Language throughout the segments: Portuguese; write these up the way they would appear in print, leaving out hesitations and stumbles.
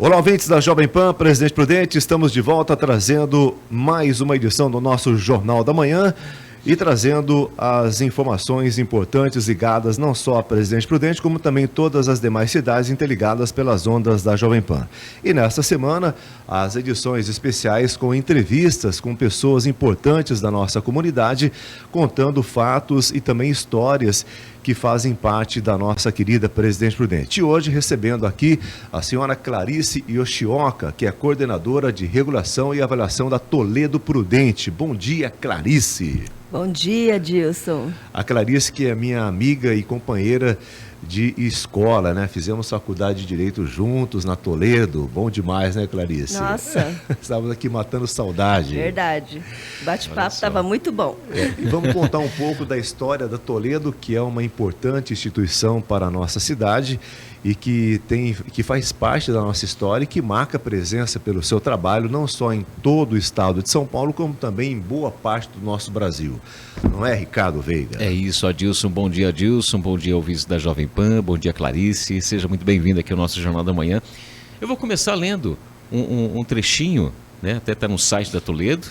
Olá, ouvintes da Jovem Pan, Presidente Prudente, estamos de volta trazendo mais uma edição do nosso Jornal da Manhã e trazendo as informações importantes ligadas não só a Presidente Prudente, como também todas as demais cidades interligadas pelas ondas da Jovem Pan. E nesta semana, as edições especiais com entrevistas com pessoas importantes da nossa comunidade, contando fatos e também histórias que fazem parte da nossa querida Presidente Prudente. E hoje recebendo aqui a senhora Clarice Yoshioka, que é coordenadora de regulação e avaliação da Toledo Prudente. Bom dia, Clarice. Bom dia, Dilson. A Clarice, que é minha amiga e companheira de escola, né? Fizemos faculdade de Direito juntos na Toledo. Bom demais, né, Clarice? Nossa. Estávamos aqui matando saudade. Verdade. O bate-papo estava muito bom. E vamos contar um pouco da história da Toledo, que é uma importante instituição para a nossa cidade e que faz parte da nossa história e que marca presença pelo seu trabalho, não só em todo o estado de São Paulo, como também em boa parte do nosso Brasil. Não é, Ricardo Veiga? É isso, Adilson. Bom dia, Adilson. Bom dia, ouvintes da Jovem Pan. Bom dia, Clarice. Seja muito bem-vindo aqui ao nosso Jornal da Manhã. Eu vou começar lendo um trechinho, né? Até está no site da Toledo,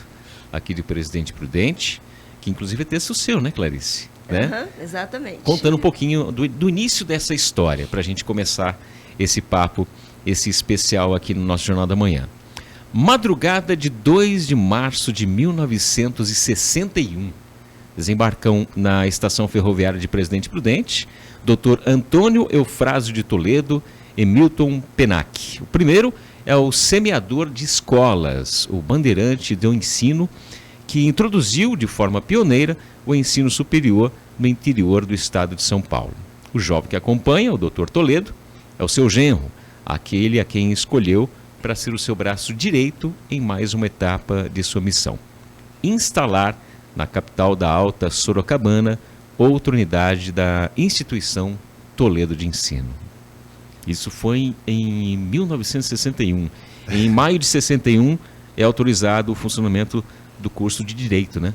aqui de Presidente Prudente, que inclusive é texto seu, né, Clarice? Né? Exatamente. Contando um pouquinho do início dessa história, para a gente começar esse papo, esse especial aqui no nosso Jornal da Manhã. Madrugada de 2 de março de 1961, desembarcam na estação ferroviária de Presidente Prudente, Dr. Antônio Eufrásio de Toledo e Milton Penac. O primeiro é o semeador de escolas, o bandeirante do ensino, que introduziu de forma pioneira o ensino superior no interior do estado de São Paulo. O jovem que acompanha, o Dr. Toledo, é o seu genro, aquele a quem escolheu para ser o seu braço direito em mais uma etapa de sua missão: instalar na capital da Alta Sorocabana outra unidade da instituição Toledo de Ensino. Isso foi em 1961. Em maio de 61 é autorizado o funcionamento do curso de Direito, né?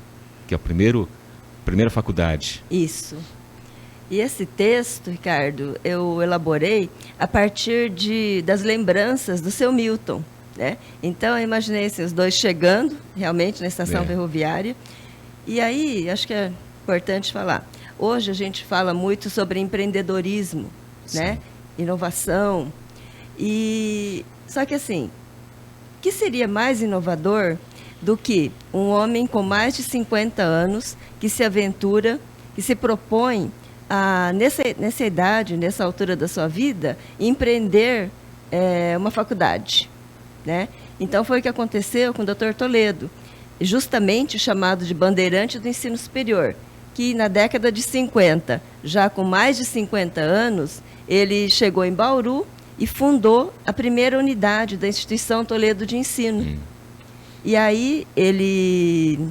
Que é a primeira faculdade. Isso. E esse texto, Ricardo, eu elaborei a partir das lembranças do seu Milton, né? Então, eu imaginei assim, os dois chegando, realmente, na estação ferroviária. E aí, acho que é importante falar. Hoje a gente fala muito sobre empreendedorismo, né? Inovação. Só que assim, o que seria mais inovador do que um homem com mais de 50 anos que se aventura, que se propõe a, nessa idade, nessa altura da sua vida, empreender uma faculdade, né? Então foi o que aconteceu com o Dr. Toledo, justamente chamado de bandeirante do ensino superior, que na década de 50, já com mais de 50 anos, ele chegou em Bauru e fundou a primeira unidade da instituição Toledo de Ensino. E aí ele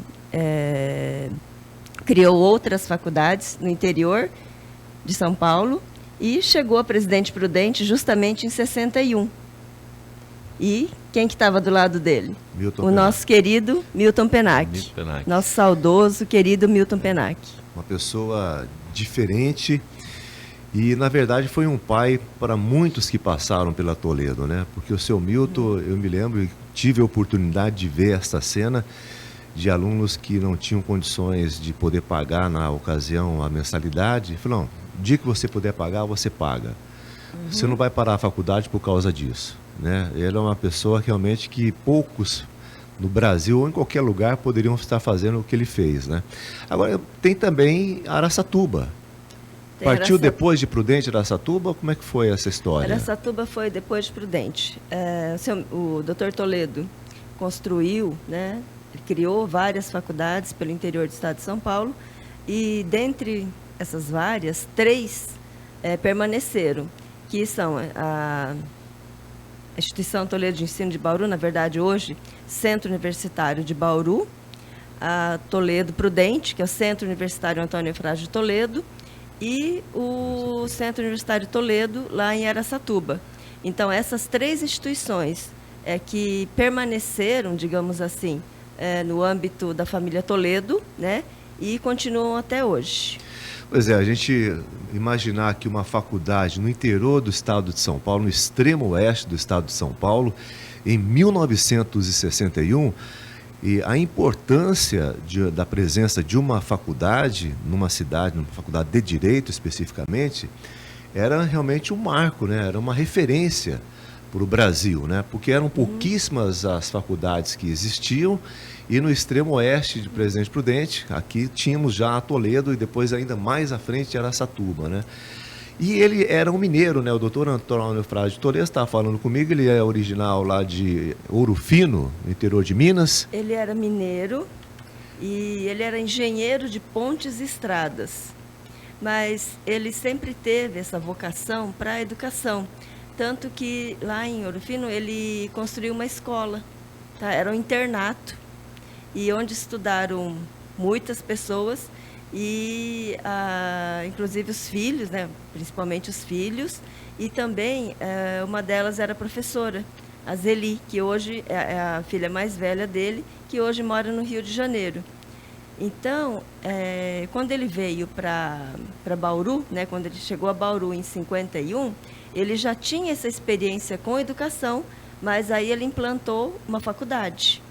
criou outras faculdades no interior de São Paulo e chegou a Presidente Prudente justamente em 61. E quem que estava do lado dele? Nosso querido Milton Penac. Nosso saudoso, querido Milton Penac. Uma pessoa diferente e, na verdade, foi um pai para muitos que passaram pela Toledo, né? Porque o seu Milton, eu me lembro, tive a oportunidade de ver essa cena de alunos que não tinham condições de poder pagar na ocasião a mensalidade. Ele falou: não, o dia que você puder pagar, você paga. Você não vai parar a faculdade por causa disso, né? Ele é uma pessoa realmente que poucos no Brasil ou em qualquer lugar poderiam estar fazendo o que ele fez, né? Agora, tem também Araçatuba. Partiu depois de Prudente, Araçatuba? Como é que foi essa história? Araçatuba foi depois de Prudente. O Dr. Toledo construiu, né? Ele criou várias faculdades pelo interior do estado de São Paulo e, dentre essas várias, 3 permaneceram, que são a Instituição Toledo de Ensino de Bauru, na verdade, hoje, Centro Universitário de Bauru, a Toledo Prudente, que é o Centro Universitário Antônio Eufrásio de Toledo, e o Centro Universitário Toledo, lá em Araçatuba. Então, essas 3 instituições que permaneceram, digamos assim, no âmbito da família Toledo, né? e continuam até hoje. Pois é, a gente imaginar que uma faculdade no interior do estado de São Paulo, no extremo oeste do estado de São Paulo, em 1961, e a importância da presença de uma faculdade numa cidade, numa faculdade de Direito especificamente, era realmente um marco, né? Era uma referência para o Brasil, né? Porque eram pouquíssimas as faculdades que existiam, e no extremo oeste de Presidente Prudente, aqui tínhamos já a Toledo e depois ainda mais à frente Araçatuba, né? E ele era um mineiro, né? O doutor Antônio Frade de Toledo estava falando comigo, ele é original lá de Ouro Fino, no interior de Minas. Ele era mineiro e ele era engenheiro de pontes e estradas, mas ele sempre teve essa vocação para a educação, tanto que lá em Ouro Fino ele construiu uma escola, tá? Era um internato, e onde estudaram muitas pessoas, e inclusive os filhos, né? Principalmente os filhos, e também uma delas era professora, a Zeli, que hoje é a filha mais velha dele, que hoje mora no Rio de Janeiro. Então, quando ele veio para Bauru, né? Quando ele chegou a Bauru em 51, ele já tinha essa experiência com educação, mas aí ele implantou uma faculdade,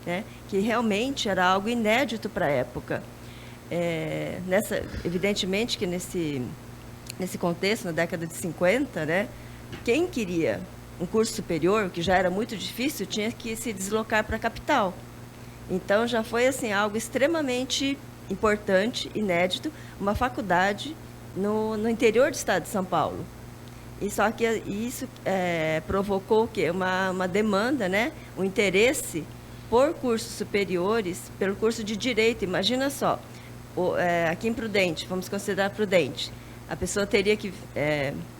né? Que realmente era algo inédito para a época. Evidentemente que nesse contexto, na década de 50, né, quem queria um curso superior, que já era muito difícil, tinha que se deslocar para a capital. Então já foi assim, algo extremamente importante, inédito, uma faculdade no interior do estado de São Paulo. E só que isso provocou o quê? Uma demanda, né, um interesse por cursos superiores, pelo curso de Direito. Imagina só, aqui em Prudente, vamos considerar Prudente, a pessoa teria que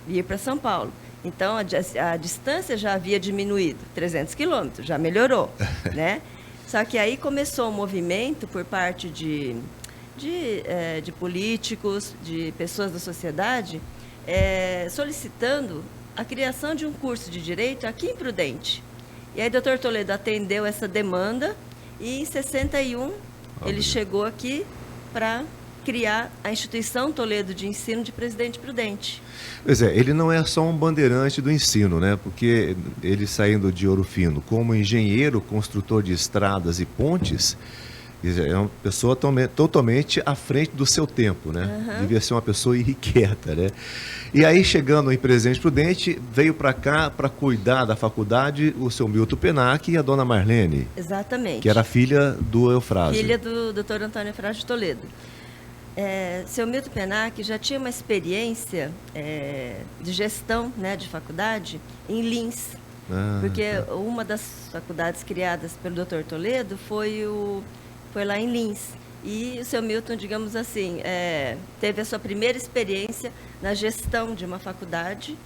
ir para São Paulo. Então, a distância já havia diminuído, 300 quilômetros, já melhorou, né? Só que aí começou um movimento por parte de políticos, de pessoas da sociedade, solicitando a criação de um curso de Direito aqui em Prudente. E aí o doutor Toledo atendeu essa demanda e em 61 ele chegou aqui para criar a Instituição Toledo de Ensino de Presidente Prudente. Pois é, ele não é só um bandeirante do ensino, né? Porque ele saindo de Ouro Fino como engenheiro, construtor de estradas e pontes, é uma pessoa totalmente à frente do seu tempo, né? Uhum. Devia ser uma pessoa irrequieta, né? E aí, chegando em Presidente Prudente, veio para cá para cuidar da faculdade o seu Milton Penac e a dona Marlene. Exatamente. Que era filha do Eufrásio. Filha do doutor Antônio Frade de Toledo. Seu Milton Penac já tinha uma experiência de gestão, né, de faculdade em Lins. Porque uma das faculdades criadas pelo doutor Toledo foi lá em Lins. E o seu Milton, digamos assim, teve a sua primeira experiência na gestão de uma faculdade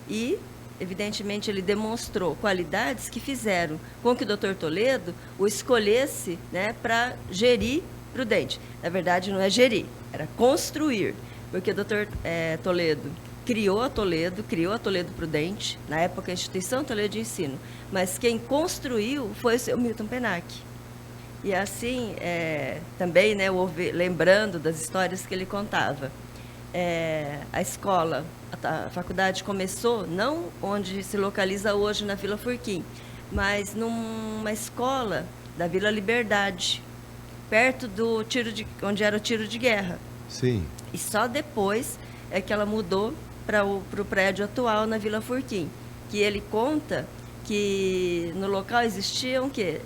e, evidentemente, ele demonstrou qualidades que fizeram com que o doutor Toledo o escolhesse, né, para gerir Prudente. Na verdade, não é gerir, era construir, porque o doutor Toledo criou a Toledo Prudente, na época a Instituição Toledo de Ensino, mas quem construiu foi o seu Milton Penac. E assim, também, né, lembrando das histórias que ele contava, a escola, a faculdade começou não onde se localiza hoje na Vila Furquim, mas numa escola da Vila Liberdade, perto onde era o tiro de guerra. Sim. E só depois é que ela mudou para o prédio atual na Vila Furquim, que ele conta que no local existiam o quê?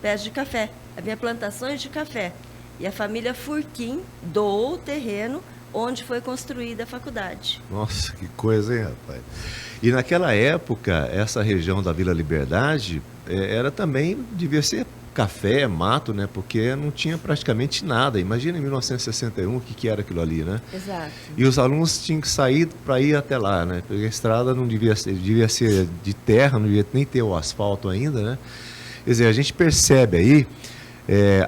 Pés de café, havia plantações de café. E a família Furquim doou o terreno onde foi construída a faculdade. Nossa, que coisa, hein, rapaz? E naquela época, essa região da Vila Liberdade devia ser café, mato, né? Porque não tinha praticamente nada. Imagina em 1961 o que era aquilo ali, né? Exato. E os alunos tinham que sair para ir até lá, né? Porque a estrada não devia ser de terra, não devia nem ter o asfalto ainda, né? Quer dizer, a gente percebe aí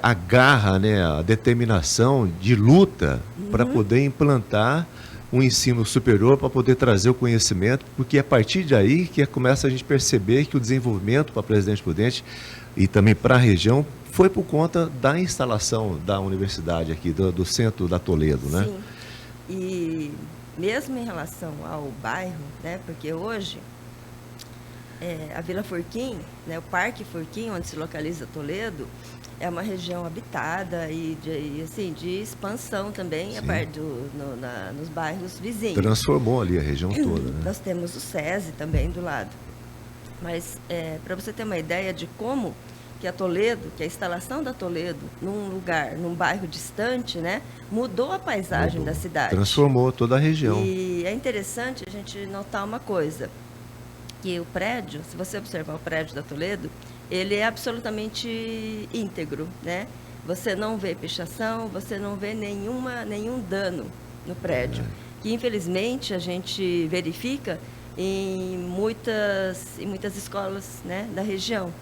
a garra, né? A determinação de luta para poder implantar um ensino superior, para poder trazer o conhecimento, porque é a partir daí que começa a gente perceber que o desenvolvimento para Presidente Prudente e também para a região foi por conta da instalação da universidade aqui, do centro da Toledo, né? Sim. E mesmo em relação ao bairro, né, porque hoje a Vila Forquim, né, o Parque Forquim, onde se localiza Toledo, é uma região habitada e de expansão também nos bairros vizinhos. Transformou ali a região toda, né? Nós temos o SESI também do lado. Mas para você ter uma ideia de como que a instalação da Toledo num bairro distante, né, mudou a paisagem da cidade. Transformou toda a região. E é interessante a gente notar uma coisa, que o prédio, se você observar o prédio da Toledo, ele é absolutamente íntegro, né? Você não vê pichação, você não vê nenhum dano no prédio, que infelizmente a gente verifica em muitas escolas, né, da região.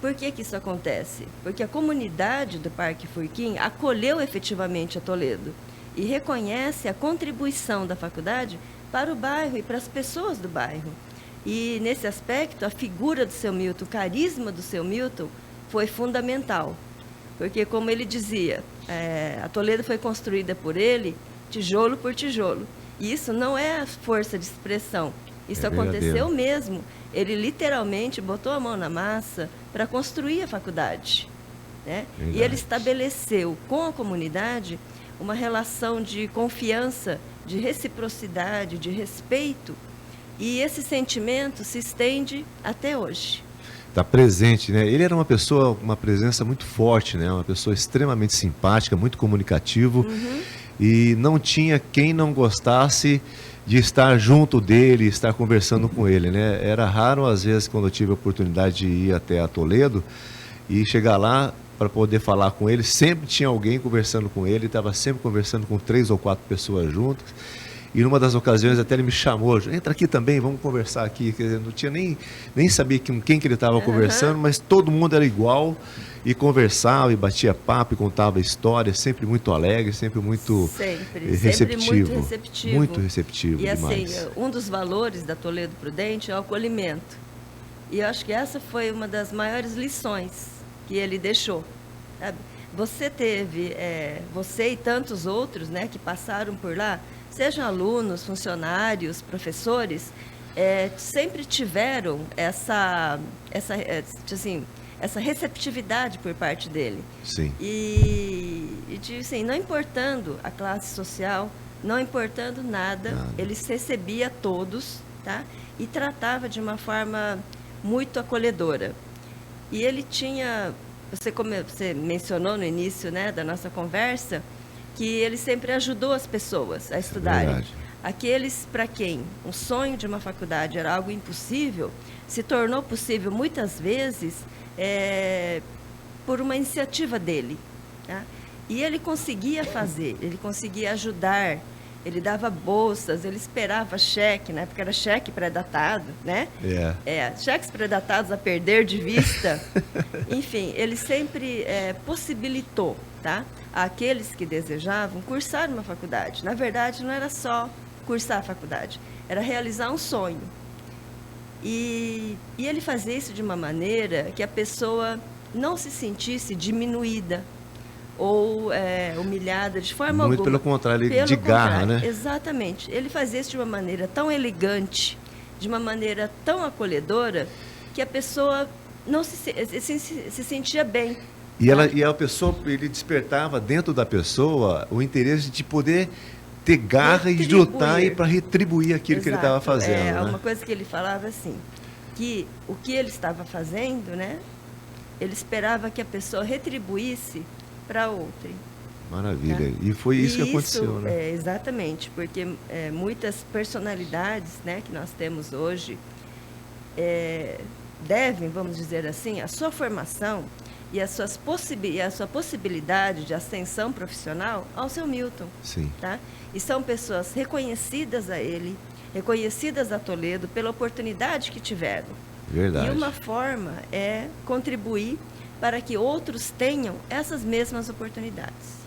Por que isso acontece? Porque a comunidade do Parque Forquim acolheu efetivamente a Toledo e reconhece a contribuição da faculdade para o bairro e para as pessoas do bairro. E, nesse aspecto, a figura do seu Milton, o carisma do seu Milton foi fundamental. Porque, como ele dizia, a Toledo foi construída por ele, tijolo por tijolo. E isso não é a força de expressão. Isso aconteceu mesmo. Ele literalmente botou a mão na massa para construir a faculdade, né? E ele estabeleceu com a comunidade uma relação de confiança, de reciprocidade, de respeito. E esse sentimento se estende até hoje. Está presente, né? Ele era uma presença muito forte, né? Uma pessoa extremamente simpática, muito comunicativo. E não tinha quem não gostasse de estar junto dele, estar conversando com ele, né? Era raro, às vezes, quando eu tive a oportunidade de ir até a Toledo e chegar lá para poder falar com ele, sempre tinha alguém conversando com ele, estava sempre conversando com 3 ou 4 pessoas juntas. E numa das ocasiões até ele me chamou, entra aqui também, vamos conversar aqui. Quer dizer, não tinha nem sabia com quem que ele estava conversando, mas todo mundo era igual e conversava e batia papo e contava histórias, sempre muito alegre, sempre muito receptivo. Muito receptivo. Muito receptivo e demais. Assim, um dos valores da Toledo Prudente é o acolhimento. E eu acho que essa foi uma das maiores lições que ele deixou, sabe? Você e tantos outros, né, que passaram por lá, sejam alunos, funcionários, professores, sempre tiveram essa receptividade por parte dele. Sim. Assim, não importando a classe social, não importando nada, ele recebia todos, tá? E tratava de uma forma muito acolhedora. E ele tinha, você mencionou no início, né, da nossa conversa, que ele sempre ajudou as pessoas a estudarem. Aqueles para quem o sonho de uma faculdade era algo impossível, se tornou possível muitas vezes por uma iniciativa dele. Tá? E ele conseguia fazer, ele conseguia ajudar, ele dava bolsas, ele esperava cheque, né? Porque era cheque pré-datado, né? Cheques pré-datados a perder de vista. Enfim, ele sempre possibilitou, tá? Àqueles que desejavam cursar uma faculdade. Na verdade, não era só cursar a faculdade, era realizar um sonho. E ele fazia isso de uma maneira que a pessoa não se sentisse diminuída ou humilhada de forma alguma. Muito pelo contrário, de garra, né? Exatamente. Ele fazia isso de uma maneira tão elegante, de uma maneira tão acolhedora, que a pessoa não se sentia bem. E a pessoa, ele despertava dentro da pessoa o interesse de poder ter garra e de lutar e para retribuir aquilo que ele estava fazendo. Né? Uma coisa que ele falava assim, que o que ele estava fazendo, né? Ele esperava que a pessoa retribuísse para outra. Maravilha. Tá? E foi isso que aconteceu, né? Exatamente, porque muitas personalidades, né, que nós temos hoje devem, vamos dizer assim, a sua formação e a sua possibilidade de ascensão profissional ao seu Milton. Sim. Tá? E são pessoas reconhecidas a ele, reconhecidas a Toledo pela oportunidade que tiveram. Verdade. E uma forma é contribuir para que outros tenham essas mesmas oportunidades.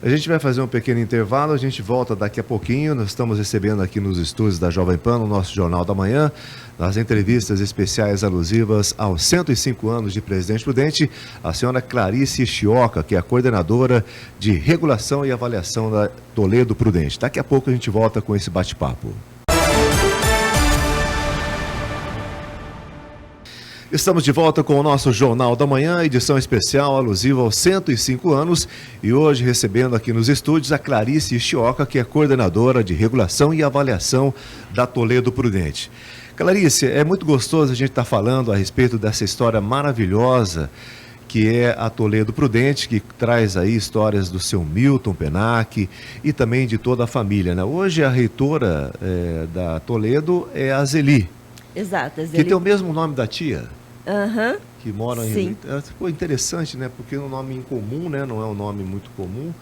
A gente vai fazer um pequeno intervalo, a gente volta daqui a pouquinho. Nós estamos recebendo aqui nos estúdios da Jovem Pan, no nosso Jornal da Manhã, nas entrevistas especiais alusivas aos 105 anos de Presidente Prudente, a senhora Clarice Chioca, que é a coordenadora de regulação e avaliação da Toledo Prudente. Daqui a pouco a gente volta com esse bate-papo. Estamos de volta com o nosso Jornal da Manhã, edição especial alusiva aos 105 anos, e hoje recebendo aqui nos estúdios a Clarice Chioca, que é coordenadora de regulação e avaliação da Toledo Prudente. Clarice, é muito gostoso a gente estar falando a respeito dessa história maravilhosa que é a Toledo Prudente, que traz aí histórias do seu Milton Penac e também de toda a família, né? Hoje a reitora da Toledo é a Zeli. Exato, a Zeli. Que tem o mesmo nome da tia. Aham. Que moram Sim. Pô, interessante, né? Porque é um nome incomum, né? Não é um nome muito comum.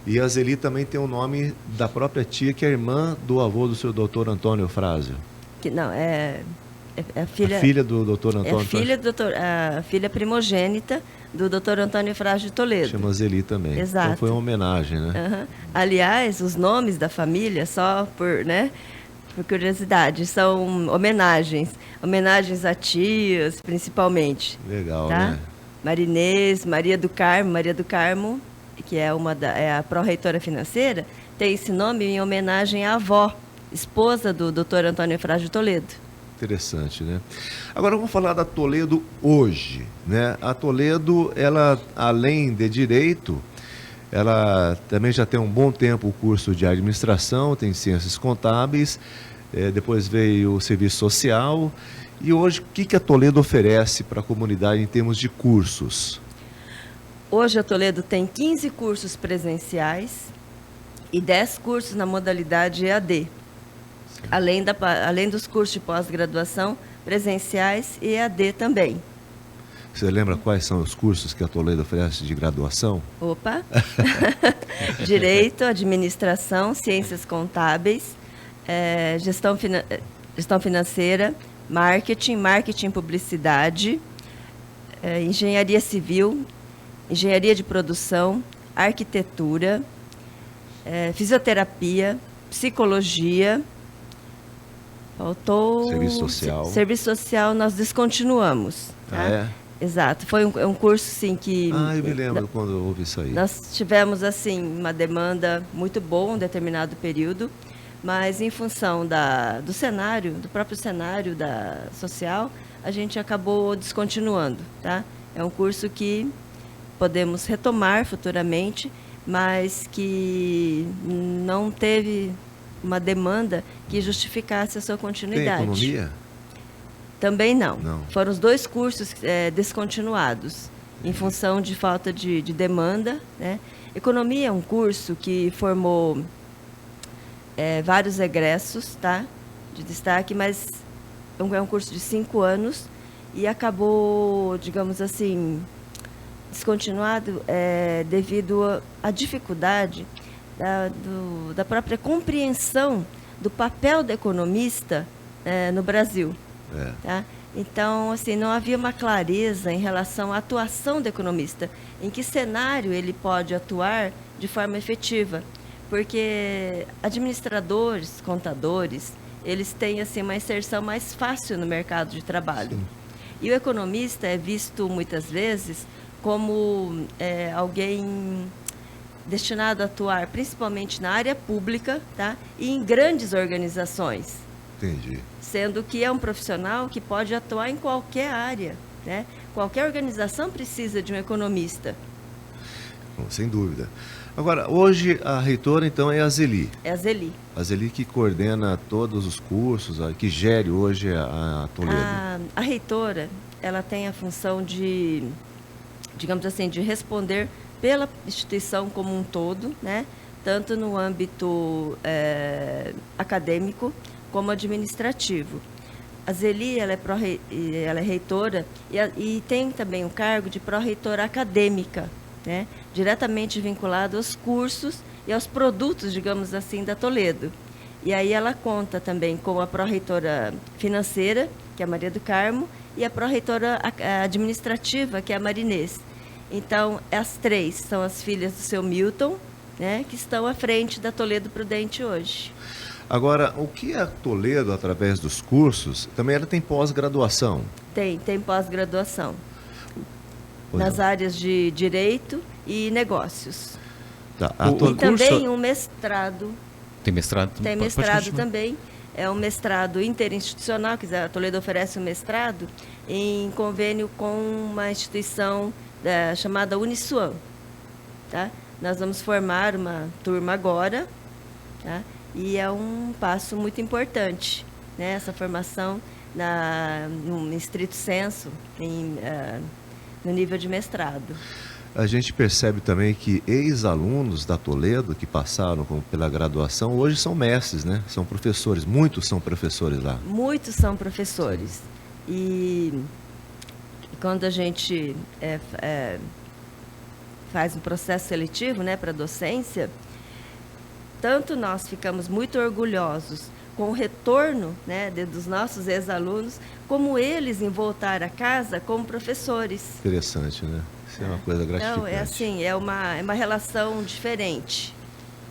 E a Zeli também tem o nome da própria tia, que é irmã do avô do seu doutor Antônio Frásio. Que não, é a filha. A filha do doutor Antônio A filha primogênita do doutor Antônio Frásio de Toledo. Chama Zeli também. Exato. Então foi uma homenagem, né? Aham. Aliás, os nomes da família, só por curiosidade, são homenagens a tias, principalmente. Legal, tá? né? Marinês, Maria do Carmo, que é a pró-reitora financeira, tem esse nome em homenagem à avó, esposa do Dr. Antônio Frásio de Toledo. Interessante, né? Agora vamos falar da Toledo hoje, né? A Toledo, ela, além de direito, ela também já tem um bom tempo o curso de administração, tem ciências contábeis, depois veio o serviço social. E hoje, o que a Toledo oferece para a comunidade em termos de cursos? Hoje a Toledo tem 15 cursos presenciais e 10 cursos na modalidade EAD. Além dos cursos de pós-graduação presenciais e EAD também. Você lembra quais são os cursos que a Toledo oferece de graduação? Opa! Direito, administração, ciências contábeis, gestão financeira, marketing, publicidade, engenharia civil, engenharia de produção, arquitetura, fisioterapia, psicologia. Faltou... Serviço social. Serviço social nós descontinuamos. Tá? Ah, é? Exato. Foi um curso, sim, que... Ah, eu me lembro quando eu ouvi isso aí. Nós tivemos, assim, uma demanda muito boa em um determinado período, mas em função do próprio cenário social, a gente acabou descontinuando, tá? É um curso que podemos retomar futuramente, mas que não teve uma demanda que justificasse a sua continuidade. Tem economia? Também não. Não. Foram os dois cursos descontinuados, em função de falta de demanda, né? Economia é um curso que formou vários egressos, tá? De destaque, mas é um curso de 5 anos e acabou, digamos assim, descontinuado devido à dificuldade da própria compreensão do papel do economista no Brasil. Tá? Então, assim, não havia uma clareza em relação à atuação do economista, em que cenário ele pode atuar de forma efetiva, porque administradores, contadores, eles têm assim uma inserção mais fácil no mercado de trabalho. Sim. E o economista é visto muitas vezes como alguém destinado a atuar principalmente na área pública, tá? E em grandes organizações. Entendi. Sendo que é um profissional que pode atuar em qualquer área, né? Qualquer organização precisa de um economista. Bom, sem dúvida. Agora, hoje a reitora, então, é a Zeli. É a Zeli. A Zeli que coordena todos os cursos, que gere hoje a Toledo. A reitora, ela tem a função de, digamos assim, de responder pela instituição como um todo, né? Tanto no âmbito acadêmico como administrativo. A Zeli, ela é reitora e tem também o cargo de pró-reitora acadêmica, né? Diretamente vinculado aos cursos e aos produtos, digamos assim, da Toledo. E aí ela conta também com a pró-reitora financeira, que é a Maria do Carmo, e a pró-reitora administrativa, que é a Marinês. Então, as três são as filhas do seu Milton, né, que estão à frente da Toledo Prudente hoje. Agora, o que a Toledo, através dos cursos, também ela tem pós-graduação? Tem pós-graduação. Pois Nas não. áreas de Direito e Negócios. Tá. E também um mestrado. Tem mestrado? Tem Pode mestrado continuar. também. É um mestrado interinstitucional, quer dizer, a Toledo oferece um mestrado em convênio com uma instituição chamada Uniswan. Tá? Nós vamos formar uma turma agora, tá? E é um passo muito importante, né? Essa formação no estrito senso, no nível de mestrado. A gente percebe também que ex-alunos da Toledo que passaram pela graduação hoje são mestres, né? São professores, muitos são professores lá. Muitos são professores. E quando a gente faz um processo seletivo, né, para a docência, tanto nós ficamos muito orgulhosos com o retorno, né, dos nossos ex-alunos, como eles em voltar a casa como professores. Interessante, né? Isso é uma coisa gratificante. Então, é assim, é uma relação diferente,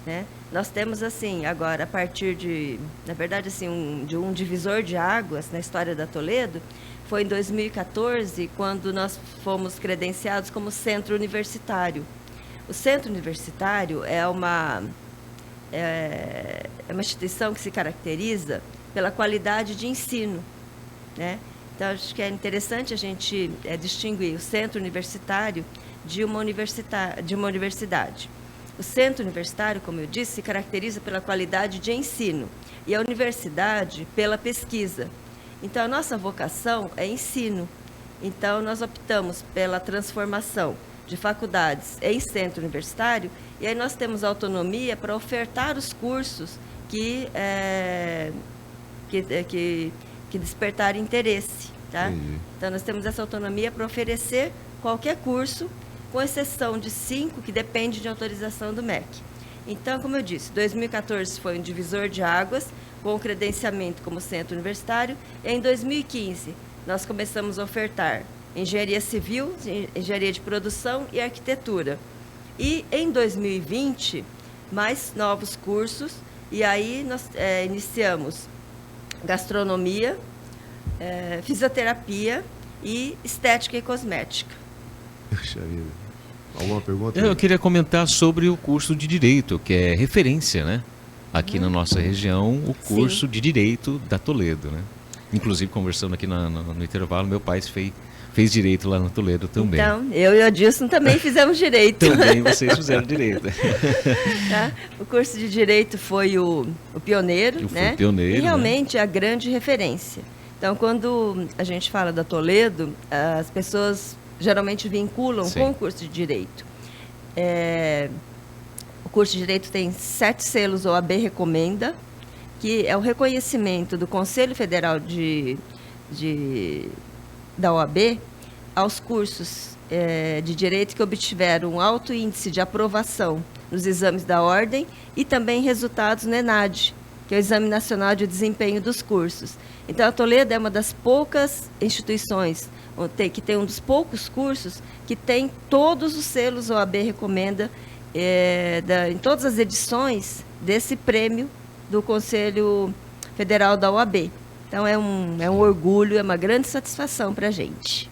né? Nós temos, assim, agora, a partir de, na verdade, assim, um divisor de águas na história da Toledo, foi em 2014, quando nós fomos credenciados como centro universitário. O centro universitário é uma instituição que se caracteriza pela qualidade de ensino, né? Então, acho que é interessante a gente distinguir o centro universitário de uma universidade. O centro universitário, como eu disse, se caracteriza pela qualidade de ensino e a universidade pela pesquisa. Então, a nossa vocação é ensino. Então, nós optamos pela transformação de faculdades em centro universitário e aí nós temos autonomia para ofertar os cursos que despertarem interesse, tá? Então, nós temos essa autonomia para oferecer qualquer curso, com exceção de 5 que depende de autorização do MEC. Então, como eu disse, 2014 foi um divisor de águas, com o credenciamento como centro universitário, e em 2015 nós começamos a ofertar engenharia civil, engenharia de produção e arquitetura. E em 2020, mais novos cursos, e aí nós iniciamos gastronomia, fisioterapia e estética e cosmética. Puxa vida. Alguma pergunta? Eu queria comentar sobre o curso de Direito, que é referência, né? Aqui na nossa região, o curso de Direito da Toledo, né? Inclusive, conversando aqui no intervalo, meu pai fez Direito lá na Toledo também. Então, eu e o Adilson também fizemos Direito. Também vocês fizeram Direito. Tá? O curso de Direito foi o pioneiro, né? Pioneiro, e realmente a grande referência. Então, quando a gente fala da Toledo, as pessoas geralmente vinculam com o curso de Direito. O curso de Direito tem 7 selos OAB Recomenda, que é o reconhecimento do Conselho Federal da OAB aos cursos de Direito que obtiveram um alto índice de aprovação nos exames da Ordem e também resultados no ENAD, que é o Exame Nacional de Desempenho dos Cursos. Então, a Toledo é uma das poucas instituições que tem um dos poucos cursos que tem todos os selos OAB Recomenda em todas as edições desse prêmio do Conselho Federal da OAB. Então, é um orgulho, é uma grande satisfação para a gente.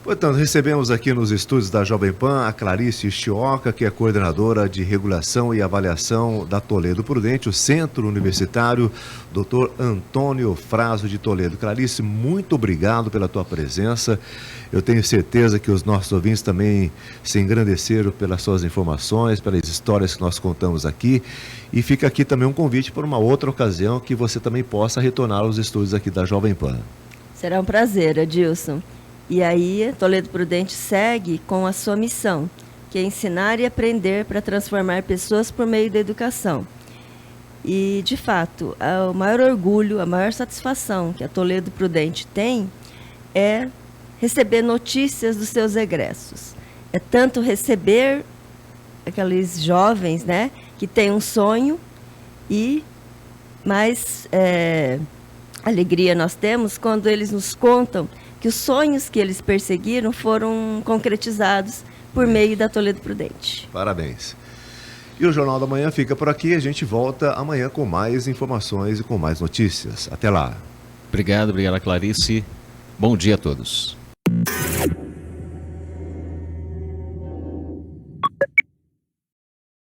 Portanto, recebemos aqui nos estúdios da Jovem Pan a Clarice Chioca, que é coordenadora de regulação e avaliação da Toledo Prudente, o Centro Universitário Dr. Antônio Fraso de Toledo. Clarice, muito obrigado pela tua presença. Eu tenho certeza que os nossos ouvintes também se engrandeceram pelas suas informações, pelas histórias que nós contamos aqui. E fica aqui também um convite para uma outra ocasião que você também possa retornar aos estúdios aqui da Jovem Pan. Será um prazer, Adilson. E aí, Toledo Prudente segue com a sua missão, que é ensinar e aprender para transformar pessoas por meio da educação. E, de fato, o maior orgulho, a maior satisfação que a Toledo Prudente tem é receber notícias dos seus egressos. É tanto receber aqueles jovens, né, que têm um sonho e mais alegria nós temos quando eles nos contam que os sonhos que eles perseguiram foram concretizados por meio da Toledo Prudente. Parabéns. E o Jornal da Manhã fica por aqui. A gente volta amanhã com mais informações e com mais notícias. Até lá. Obrigado, Clarice. Bom dia a todos.